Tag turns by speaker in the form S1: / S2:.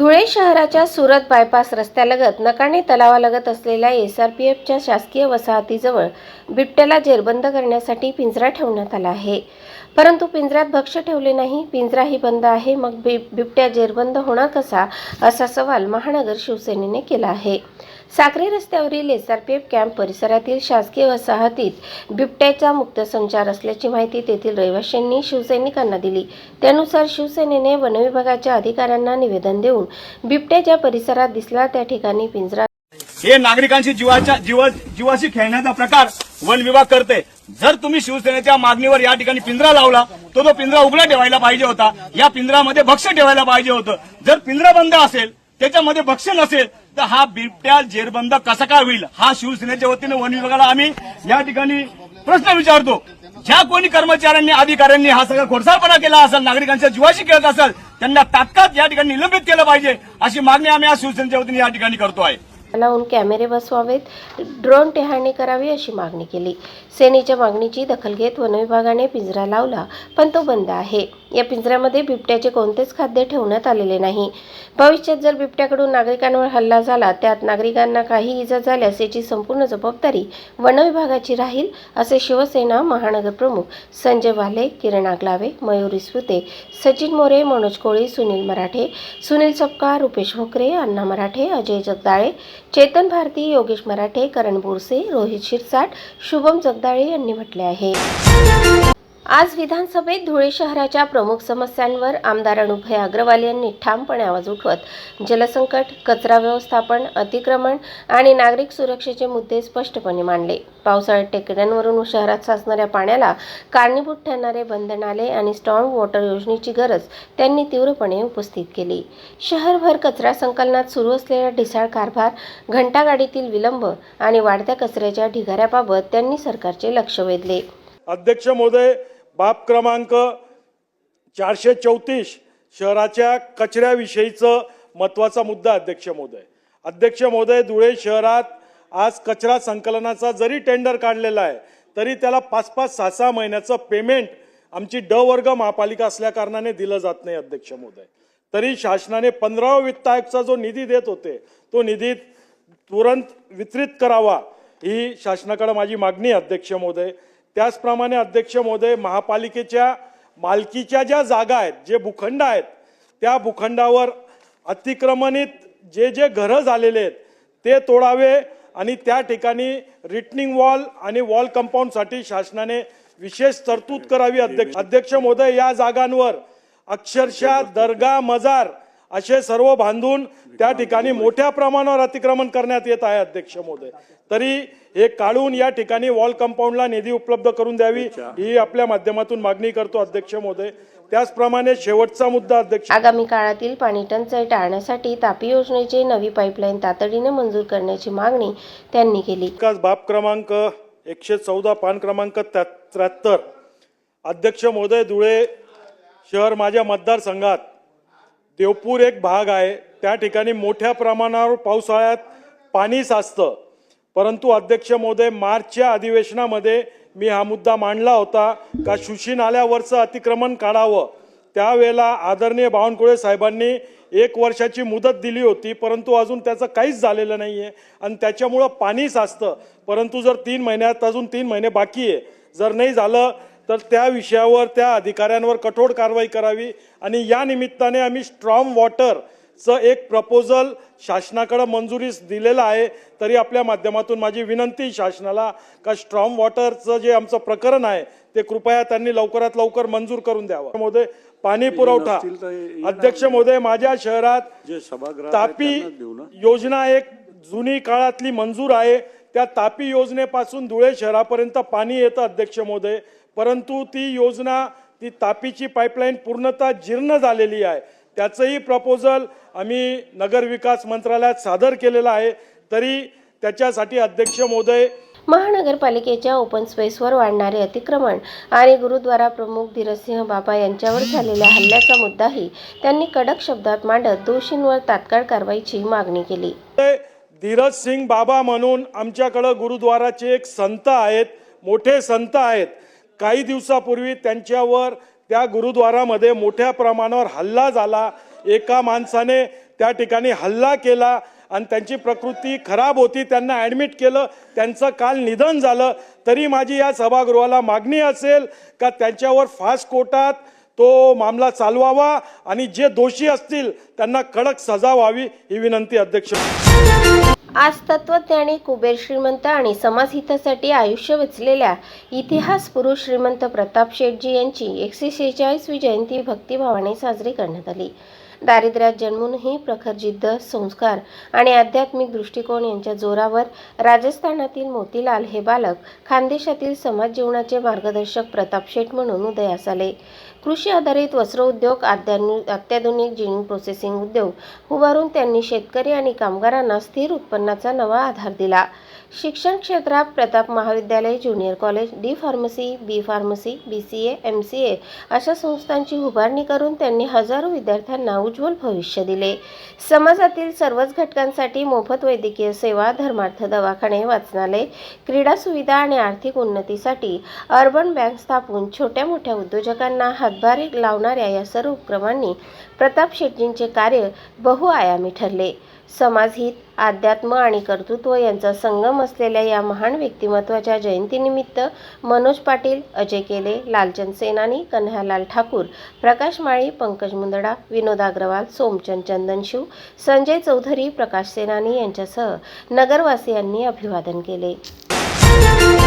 S1: धुळे शहराच्या सुरत बायपास रस्त्यालगत नकाणे तलावालगत असलेल्या SRPFच्या शासकीय वसाहतीजवळ बिबट्याला जेरबंद करण्यासाठी पिंजरा ठेवण्यात आला आहे. परंतु पिंजऱ्यात भक्ष्य ठेवले नाही. पिंजराही बंद आहे. मग बिबट्या जेरबंद होणार कसा, असा सवाल महानगर शिवसेनेने केला आहे. साक्री रस्त्यावरील SRPF कॅम्प परिसरातील शासकीय वसाहतीत बिबट्याचा मुक्त संचार असल्याची माहिती तेथील रहिवाशांनी शिवसैनिकांना दिली. त्यानुसार शिवसेनेने वनविभागाच्या अधिकाऱ्यांना निवेदन देऊन बिबट्या ज्या परिसरात दिसला त्या ठिकाणी पिंजरा
S2: हे नागरिकांशी जीवाशी खेळण्याचा प्रकार वन विभाग करते. जर तुम्ही शिवसेनेच्या मागणीवर या ठिकाणी पिंजरा लावला तो पिंजरा उघडा ठेवायला पाहिजे होता. या पिंजरामध्ये भक्ष्य ठेवायला पाहिजे होतं. जर पिंजरा बंद असेल, त्याच्यामध्ये भक्ष्य नसेल, तर हा बिबट्या जेरबंद कसा काय होईल, हा शिवसेनेच्या वतीने वन विभागाला आम्ही या ठिकाणी प्रश्न विचारतो. ज्या कोणी कर्मचाऱ्यांनी अधिकाऱ्यांनी हा सगळा खोडसाळपणा केला असेल, नागरिकांच्या जीवाशी खेळत असेल, त्यांना तात्काळ या ठिकाणी निलंबित केलं पाहिजे, अशी मागणी आम्ही या शिवसेनेच्या वतीने या ठिकाणी करतो आहे.
S1: लावून कॅमेरे बसवावेत, ड्रोन टेहाळणी करावी अशी मागणी केली. सेनेच्या मागणीची दखल घेत वनविभागाने पिंजरा लावला, पण तो बंद आहे. या पिंजऱ्यामध्ये बिबट्याचे कोणतेच खाद्य ठेवण्यात आलेले नाही. भविष्यात जर बिबट्याकडून नागरिकांवर हल्ला झाला, त्यात नागरिकांना काही इजा झाल्यास याची संपूर्ण जबाबदारी वनविभागाची राहील, असे शिवसेना महानगर प्रमुख संजय वाले, किरण आगलावे, मयुरी सुते, सचिन मोरे, मनोज कोळी, सुनील मराठे, सुनील सपकाळ, रुपेश भोकरे, अण्णा मराठे, अजय जगदाळे, चेतन भारती, योगेश मराठे, करण बोरसे, रोहित शिरसाट, शुभम जगदाळे यांनी म्हटले आहे. आज विधानसभेत धुळे शहराच्या प्रमुख समस्यांवर आमदार अनुभय अग्रवाल यांनी ठामपणे आवाज उठवत जलसंकट, कचरा व्यवस्थापन, अतिक्रमण आणि नागरिक सुरक्षेचे मुद्दे स्पष्टपणे मांडले. पावसाळ्यात टेकड्यांवरून शहरात साचणाऱ्या पाण्याला कारणीभूत ठरणारे बंद नाले आणि स्टॉर्म वॉटर योजनेची गरज त्यांनी तीव्रपणे उपस्थित केली. शहरभर कचरा संकलनात सुरू असलेला ढिसाळ कारभार, घंटागाडीतील विलंब आणि वाढत्या कचऱ्याच्या ढिगाऱ्याबाबत त्यांनी सरकारचे लक्ष वेधले.
S3: अध्यक्ष महोदय, बाब क्रमांक 434 शहराच्या कचऱ्याविषयीचा महत्त्वाचा मुद्दा. अध्यक्ष महोदय, धुळे शहरात आज कचरा संकलनाचा जरी टेंडर काढलेला आहे, तरी त्याला 5-5, 6-6 महिन्याचं पेमेंट आमची ड वर्ग महापालिका असल्या कारणाने दिलं जात नाही. अध्यक्ष महोदय, तरी शासनाने 15वा वित्त आयोगचा जो निधी देत होते, तो निधी तुरंत वितरित करावा, ही शासनाकडे माझी मागणी आहे. अध्यक्ष महोदय, त्याचप्रमाणे अध्यक्ष महोदय, महापालिकेच्या मालकीच्या ज्या जागा आहेत, जे भूखंड आहेत, त्या भूखंडावर अतिक्रमणित जे घरं झालेले आहेत ते तोडावे आणि त्या ठिकाणी रिटनिंग वॉल आणि वॉल कंपाऊंडसाठी शासनाने विशेष तरतूद करावी. अध्यक्ष महोदय, या जागांवर अक्षरशः दर्गा, मजार असे सर्व बांधून त्या ठिकाणी मोठ्या प्रमाणावर अतिक्रमण करण्यात येत आहे. अध्यक्ष महोदय, तरी हे काढून या ठिकाणी वॉल कंपाऊंडला निधी उपलब्ध करून द्यावी, ही आपल्या माध्यमातून मागणी करतो. अध्यक्ष महोदय, त्याचप्रमाणे शेवटचा मुद्दा. अध्यक्ष,
S1: आगामी काळातील पाणी टंचाई टाळण्यासाठी तापी योजनेची नवी पाईपलाईन तातडीने मंजूर करण्याची मागणी त्यांनी केली.
S3: बाब क्रमांक 114 पान क्रमांक 73. अध्यक्ष महोदय, धुळे शहर माझ्या मतदारसंघात देवपूर एक भाग आहे. त्या ठिकाणी मोठ्या प्रमाणावर पावसाळ्यात पाणी साचतं. परंतु अध्यक्ष महोदय, मार्चच्या अधिवेशनामध्ये मी हा मुद्दा मांडला होता का शुशी नाल्यावरचं अतिक्रमण काढावं. त्यावेळेला आदरणीय बावनकुळे साहेबांनी 1 वर्षाची मुदत दिली होती, परंतु अजून त्याचं काहीच झालेलं नाही आहे आणि त्याच्यामुळं पाणी साचतं. परंतु जर 3 महिन्यात अजून 3 महिने बाकी आहे, जर नाही झालं तर त्या विषयावर त्या अधिकाऱ्यांवर कठोर कारवाई करावी. आणि या निमित्ताने आम्ही स्ट्रॉम वॉटरचं एक प्रपोजल शासनाकडे मंजुरीस दिलेलं आहे. तरी आपल्या माध्यमातून माझी विनंती शासनाला का स्ट्रॉम वॉटरचं जे आमचं प्रकरण आहे ते कृपया त्यांनी लवकरात लवकर मंजूर करून द्यावं. महोदय, पाणी पुरवठा. अध्यक्ष महोदय, माझ्या शहरात तापी योजना एक जुनी काळातली मंजूर आहे. त्या तापी योजनेपासून धुळे शहरापर्यंत पाणी येतं. अध्यक्ष महोदय, परंतु ती योजना, ती तापीची पाईपलाईन पूर्णतः जीर्ण झालेली आहे. त्याचंही प्रपोजल आम्ही नगर विकास मंत्रालयात सादर केलेलं आहे. तरी त्याच्यासाठी अध्यक्ष महोदय,
S1: महानगरपालिकेच्या ओपन स्पेसवर वाढणारे अतिक्रमण आणि गुरुद्वारा प्रमुख धीरजसिंह बाबा यांच्यावर झालेल्या हल्ल्याचा मुद्दाही त्यांनी कडक शब्दात मांडत दोषींवर तात्काळ कारवाईची मागणी केली.
S3: धीरजसिंह बाबा म्हणून आमच्याकडे गुरुद्वाराचे एक संत आहेत, मोठे संत आहेत. काही दिवसापूर्वी त्यांच्यावर त्या गुरुद्वारामध्ये मोठ्या प्रमाणावर हल्ला झाला. एका माणसाने त्या ठिकाणी हल्ला केला आणि त्यांची प्रकृती खराब होती, त्यांना ॲडमिट केलं, त्यांचं काल निधन झालं. तरी माझी या सभागृहाला मागणी असेल का त्यांच्यावर फास्ट कोर्टात तो मामला चालवावा आणि जे दोषी असतील त्यांना कडक सजा व्हावी ही विनंती अध्यक्ष.
S1: आज तत्वज्ञानी, कुबेर श्रीमंत आणि समाजहितासाठी आयुष्य वेचलेल्या इतिहास पुरुष श्रीमंत प्रताप शेटजी यांची 146वी जयंती भक्तिभावाने साजरी करण्यात आली. दारिद्र्यात जन्मूनही प्रखर जिद्द, संस्कार आणि आध्यात्मिक दृष्टिकोन यांच्या जोरावर राजस्थानातील मोतीलाल हे बालक खानदेशातील समाज जीवनाचे मार्गदर्शक प्रताप शेट म्हणून उदयास आले. कृषी आधारित वस्त्र उद्योग, अत्याधुनिक जिनिंग प्रोसेसिंग उद्योग उभारून त्यांनी शेतकरी आणि कामगारांना स्थिर उत्पन्नाचा नवा आधार दिला. शिक्षण क्षेत्रात प्रताप महाविद्यालय, ज्युनियर कॉलेज, डी फार्मसी, बी फार्मसी, BCA, MCA अशा संस्थांची उभारणी करून त्यांनी हजारो विद्यार्थ्यांना उज्ज्वल भविष्य दिले. समाजातील सर्वच घटकांसाठी मोफत वैद्यकीय सेवा, धर्मार्थ दवाखाने, वाचनालय, क्रीडा सुविधा आणि आर्थिक उन्नतीसाठी अर्बन बँक स्थापून छोट्या मोठ्या उद्योजकांना हातभार लावणाऱ्या या सर्व उपक्रमांनी प्रताप शेटजींचे कार्य बहुआयामी ठरले. समाजहित, अध्यात्म आणि कर्तृत्व यांचा संगम असलेल्या या महान व्यक्तिमत्वाच्या जयंतीनिमित्त मनोज पाटील, अजय केले, लालचंद सेनानी, कन्हैयालाल ठाकूर, प्रकाश माळी, पंकज मुंदडा, विनोद अग्रवाल, सोमचंद चंदनशिव, संजय चौधरी, प्रकाश सेनानी यांच्यासह नगरवासियांनी अभिवादन केले.